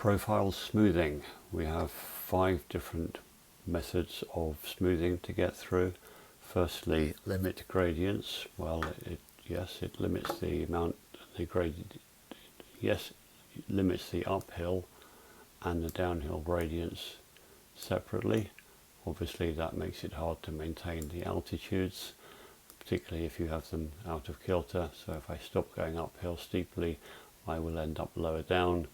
Profile smoothing. We have 5 different methods of smoothing to get through. Firstly, limit gradients. Well, it limits the amount, the gradient, yes, it limits the uphill and the downhill gradients separately. Obviously that makes it hard to maintain the altitudes, particularly if you have them out of kilter. So if I stop going uphill steeply, I will end up lower down.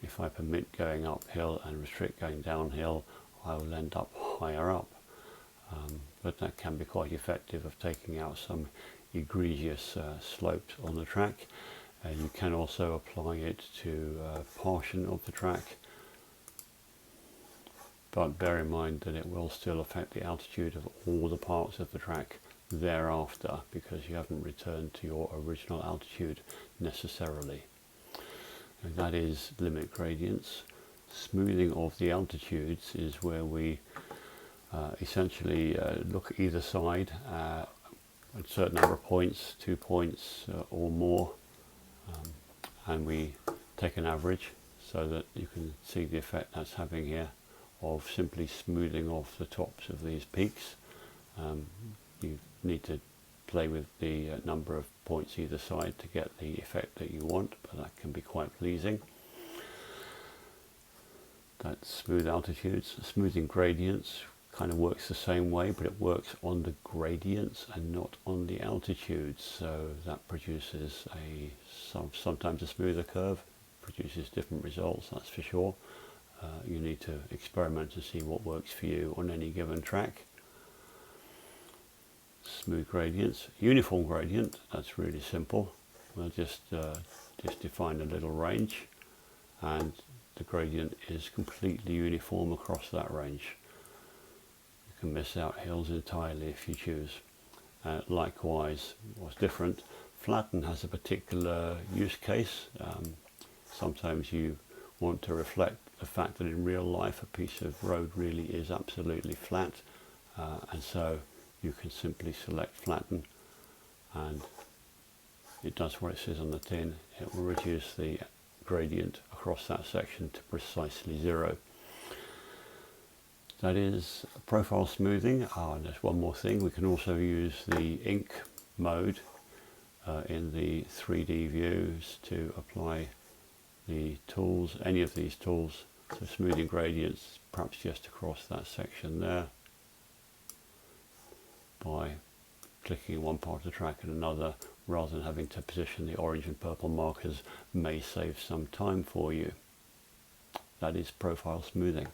If I permit going uphill and restrict going downhill, I will end up higher up. But that can be quite effective of taking out some egregious slopes on the track. And you can also apply it to a portion of the track, but bear in mind that it will still affect the altitude of all the parts of the track thereafter, because you haven't returned to your original altitude necessarily. And that is limit gradients. Smoothing of the altitudes is where we essentially look at either side at a certain number of points, 2 points or more, and we take an average so that you can see the effect that's having here of simply smoothing off the tops of these peaks. You need to play with the number of points either side to get the effect that you want, but that can be quite pleasing. That's smooth altitudes. Smoothing gradients kind of works the same way, but it works on the gradients and not on the altitudes. So that produces sometimes a smoother curve, produces different results, that's for sure. You need to experiment to see what works for you on any given track. Smooth gradients. Uniform gradient, that's really simple. We'll just define a little range, and the gradient is completely uniform across that range. You can miss out hills entirely if you choose. Likewise, what's different, flatten has a particular use case. Sometimes you want to reflect the fact that in real life a piece of road really is absolutely flat, and so you can simply select flatten, and it does what it says on the tin. It will reduce the gradient across that section to precisely 0. That is profile smoothing. And there's one more thing, we can also use the ink mode in the 3D views to apply the tools, any of these tools. So smoothing gradients, perhaps just across that section there, by clicking one part of the track and another, rather than having to position the orange and purple markers, may save some time for you. That is profile smoothing.